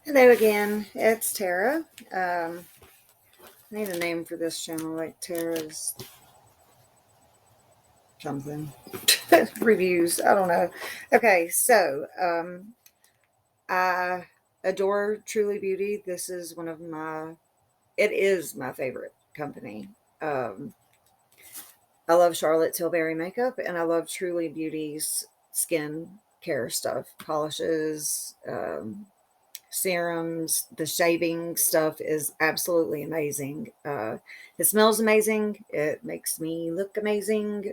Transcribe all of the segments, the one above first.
Hello again, it's Tara. I need a name for this channel, like Tara's something. Reviews, I don't know. Okay, so I adore Truly Beauty. This is it is my favorite company. Um, I love Charlotte Tilbury makeup and I love Truly Beauty's skin care stuff, polishes, serums. The shaving stuff is absolutely amazing. It smells amazing. It makes me look amazing.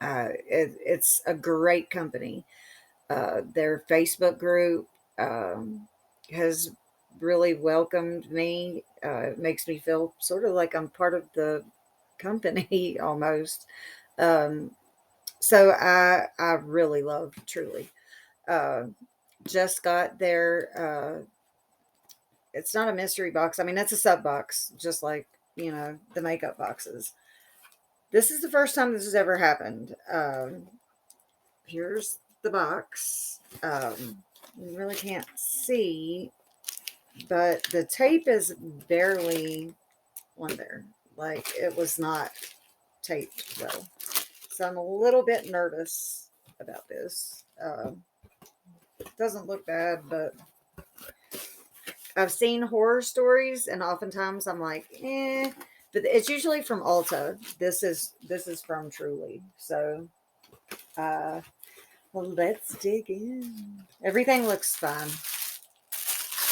It's a great company. Their Facebook group has really welcomed me. It makes me feel sort of like I'm part of the company almost. Um, so I really love Truly. Uh, just got their it's not a mystery box. I mean, that's a sub box, just like, the makeup boxes. This is the first time this has ever happened. Here's the box. You really can't see, but the tape is barely on there. Like, it was not taped well. So I'm a little bit nervous about this. It doesn't look bad, but I've seen horror stories, and oftentimes I'm like, eh. But it's usually from Ulta. This is from Truly. So, uh, well, let's dig in. Everything looks fine.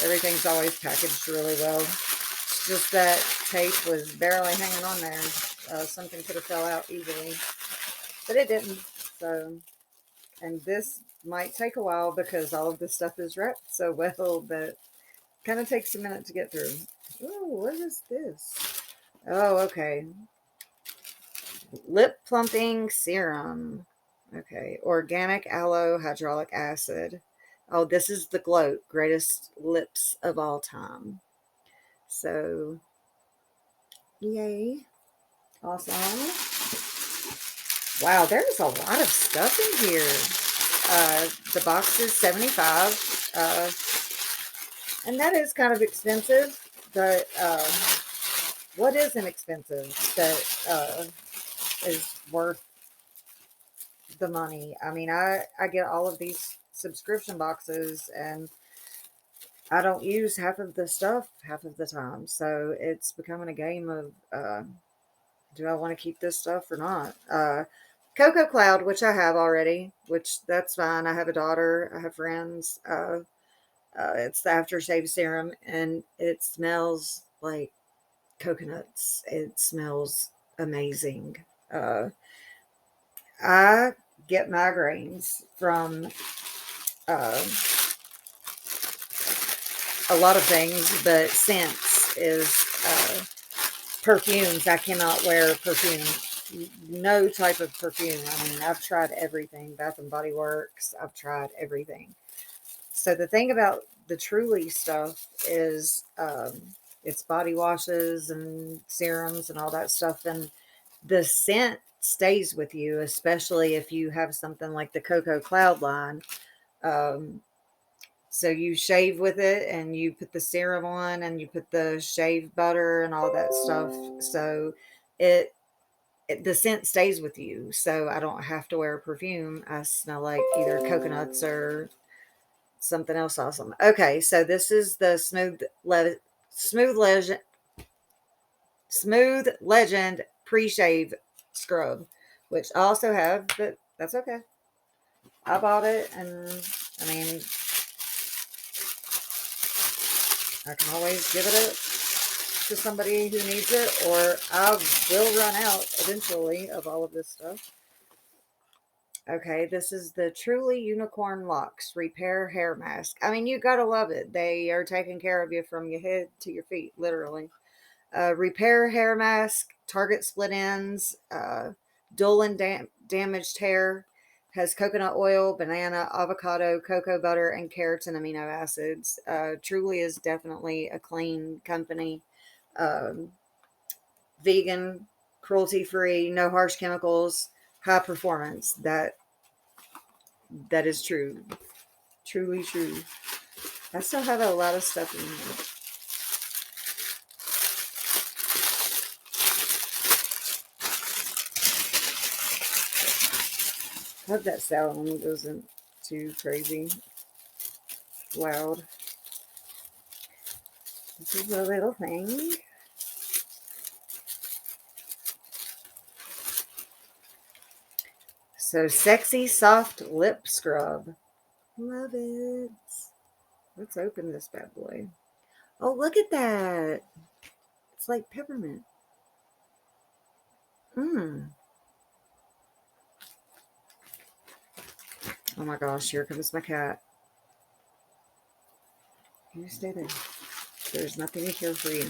Everything's always packaged really well. It's just that tape was barely hanging on there. Something could have fell out easily, but it didn't. So, and this might take a while because all of this stuff is wrapped so well that kind of takes a minute to get through. Oh, what is this? Oh, okay. Lip plumping serum. Okay. Organic aloe hydraulic acid. Oh, this is the gloat. Greatest lips of all time. So, yay. Awesome. Wow, there's a lot of stuff in here. The box is 75. And that is kind of expensive, but what isn't expensive that is worth the money? I mean, I get all of these subscription boxes and I don't use half of the stuff half of the time. So it's becoming a game of do I want to keep this stuff or not? Cocoa Cloud, which I have already, which that's fine. I have a daughter, I have friends. It's the aftershave serum and it smells like coconuts. It smells amazing. Uh, I get migraines from uh, a lot of things, but scents is perfumes. I cannot wear perfume. No type of perfume. I mean, I've tried everything. Bath and Body Works. I've tried everything. So the thing about the Truly stuff is it's body washes and serums and all that stuff, and the scent stays with you, especially if you have something like the Cocoa Cloud line. Um, so you shave with it and you put the serum on and you put the shave butter and all that stuff. So it, the scent stays with you. So I don't have to wear perfume. I smell like either coconuts or something else awesome. Okay, so this is the smooth legend smooth legend pre-shave scrub, which I also have, but that's okay. I bought it, and I mean, I can always give it to somebody who needs it, or I will run out eventually of all of this stuff. Okay, this is the Truly Unicorn Locks Repair Hair Mask. I mean, you gotta love it. They are taking care of you from your head to your feet, literally. Repair hair mask, target split ends, dull and damaged hair, has coconut oil, banana, avocado, cocoa butter, and keratin amino acids. Truly is definitely a clean company. Um, Vegan, cruelty free, no harsh chemicals, high performance. That is true. Truly true. I still have a lot of stuff in here. I hope that sound wasn't too crazy loud. This is a little thing. So, sexy soft lip scrub. Love it. Let's open this bad boy. Oh, look at that. It's like peppermint. Mmm. Oh my gosh, here comes my cat. You stay there. There's nothing here for you.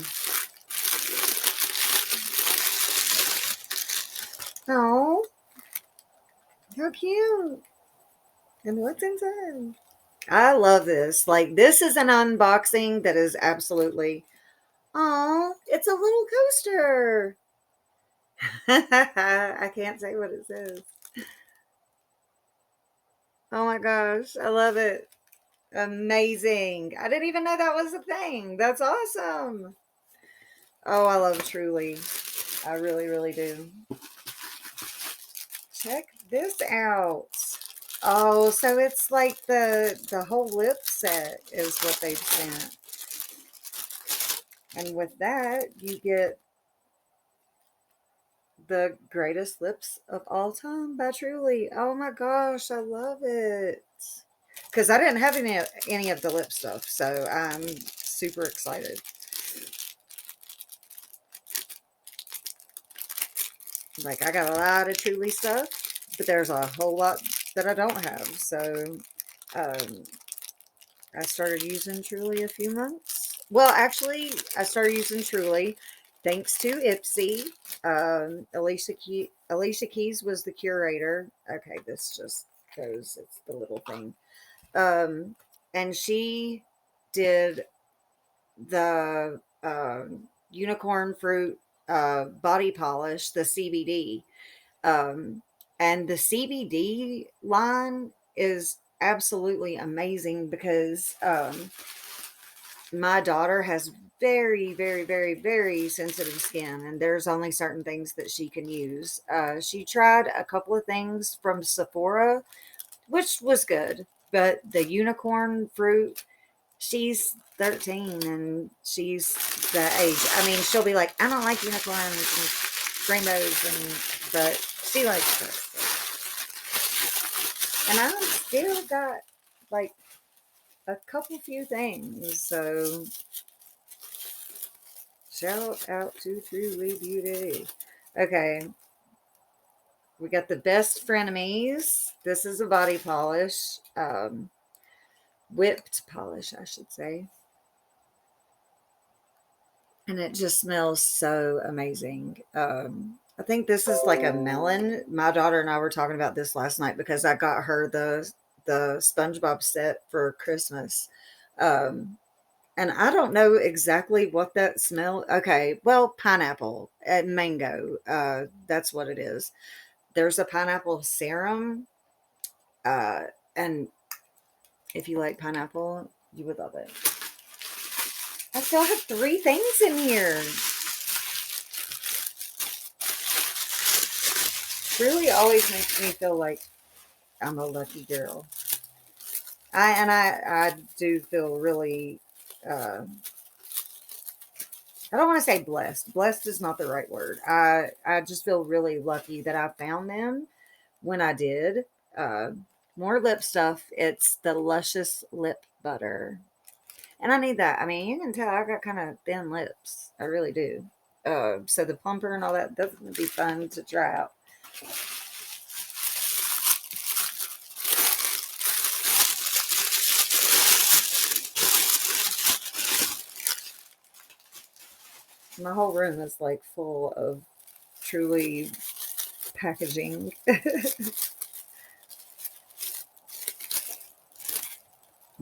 Oh, how cute. And what's inside? I love this. Like, this is an unboxing that is absolutely. Oh, it's a little coaster. I can't say what it says. Oh my gosh, I love it. Amazing. I didn't even know that was a thing. That's awesome. Oh, I love Truly. I really, really do. Check this out. Oh, so it's like the whole lip set is what they've sent. And with that, you get the greatest lips of all time by Truly. Oh my gosh, I love it. Because I didn't have any of the lip stuff, so I'm super excited. Like, I got a lot of Truly stuff, but there's a whole lot that I don't have. So, um, I started using Truly a few months. Well, actually, I started using Truly thanks to Ipsy. Alicia Keys was the curator. Okay, this just goes, it's the little thing. And she did the unicorn fruit body polish, the CBD. Um, and the CBD line is absolutely amazing because my daughter has very, very, very, very sensitive skin, and there's only certain things that she can use. She tried a couple of things from Sephora, which was good, but the unicorn fruit, she's 13 and she's the age. I mean, she'll be like, I don't like unicorns and rainbows, but she likes this. And I still got like a couple few things. So shout out to Truly Beauty. Okay. We got the Best Frenemies. This is a body polish. Whipped polish, I should say. And it just smells so amazing. I think this is like a melon. My daughter and I were talking about this last night because I got her the SpongeBob set for Christmas. Um, and I don't know exactly what that smell. Okay, well, pineapple and mango. That's what it is. There's a pineapple serum. Uh, and if you like pineapple, you would love it. I still have 3 things in here. Really always makes me feel like I'm a lucky girl. I do feel really I don't want to say blessed. Blessed is not the right word. I just feel really lucky that I found them when I did. Uh More lip stuff. It's the Luscious Lip Butter. And I need that. I mean, you can tell I got kind of thin lips. I really do. So the plumper and all that, that's going to be fun to try out. My whole room is like full of Truly packaging.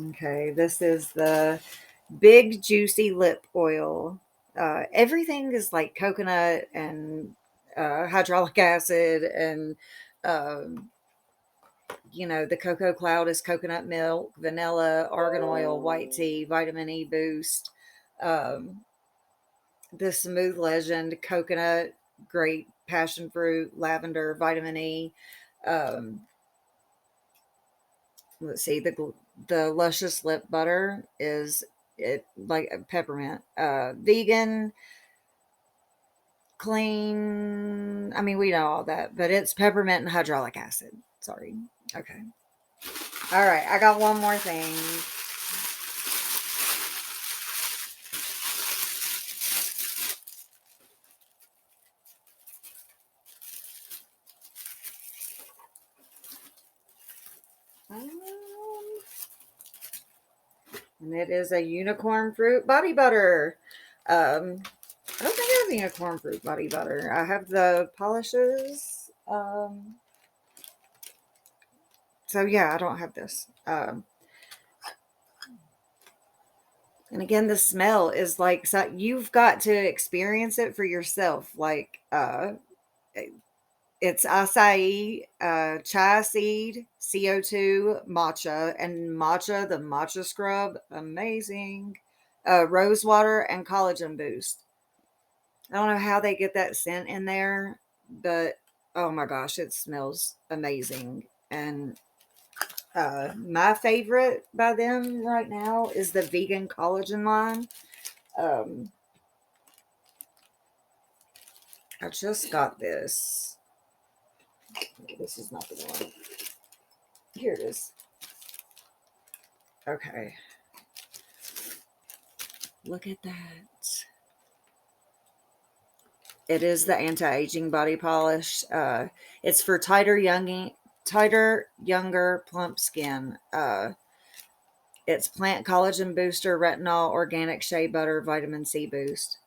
Okay, this is the Big Juicy Lip Oil. Everything is like coconut and hydraulic acid and um, You know, the Cocoa Cloud is coconut milk, vanilla, argan oil, white tea, vitamin E boost. Um, the Smooth Legend, coconut, grape, passion fruit, lavender, vitamin E. Um, let's see, the Luscious Lip Butter is it like peppermint. Vegan, clean. I mean, we know all that, but it's peppermint and hydraulic acid. Sorry. Okay. All right. I got one more thing. Um, and it is a unicorn fruit body butter. I don't think I have unicorn fruit body butter. I have the polishes. So yeah, I don't have this. And again, the smell is like, so you've got to experience it for yourself. Like, it's acai, chia seed, CO2, matcha, and matcha, the matcha scrub, amazing. Rose water and collagen boost. I don't know how they get that scent in there, but oh my gosh, it smells amazing. And my favorite by them right now is the vegan collagen line. Um, I just got this. This is not the one. Here it is. Okay. Look at that. It is the anti-aging body polish. It's for tighter, younger, plump skin. It's plant collagen booster, retinol, organic shea butter, vitamin C boost.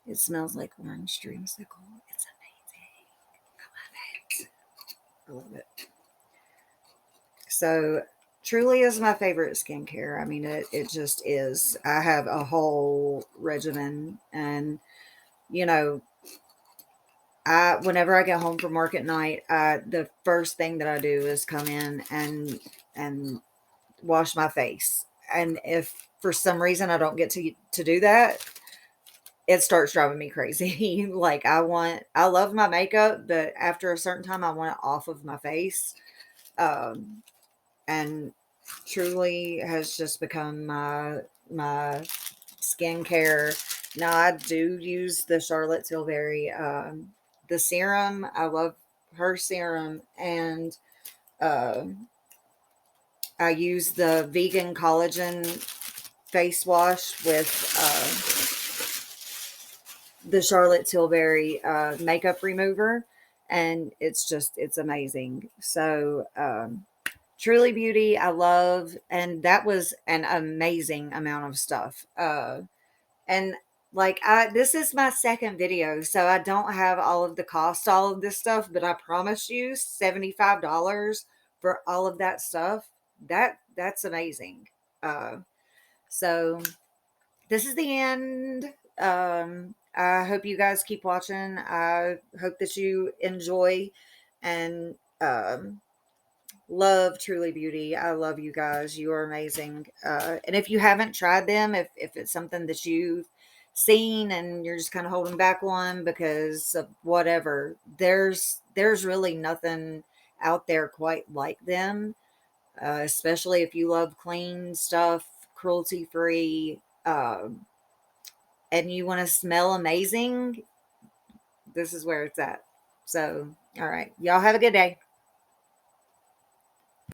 It smells like orange dreamsicle. It's amazing. I love it. So truly is my favorite skincare. I mean, it just is. I have a whole regimen, and you know, whenever I get home from work at night, the first thing that I do is come in and wash my face. And if for some reason I don't get to do that, it starts driving me crazy. Like I love my makeup, but after a certain time, I want it off of my face. Um, and truly has just become my skincare. Now I do use the Charlotte Tilbury the serum. I love her serum, and uh, I use the vegan collagen face wash with the Charlotte Tilbury makeup remover, and it's amazing. So Truly Beauty, I love, and that was an amazing amount of stuff. And like this is my second video, so I don't have all of the cost, all of this stuff, but I promise you $75 for all of that stuff. That's amazing. Uh, so this is the end. I hope you guys keep watching. I hope that you enjoy and love Truly Beauty. I love you guys. You are amazing. And if you haven't tried them, if it's something that you've seen and you're just kind of holding back on because of whatever, there's really nothing out there quite like them. Especially if you love clean stuff, cruelty free, and you want to smell amazing. This is where it's at. So, all right, y'all have a good day.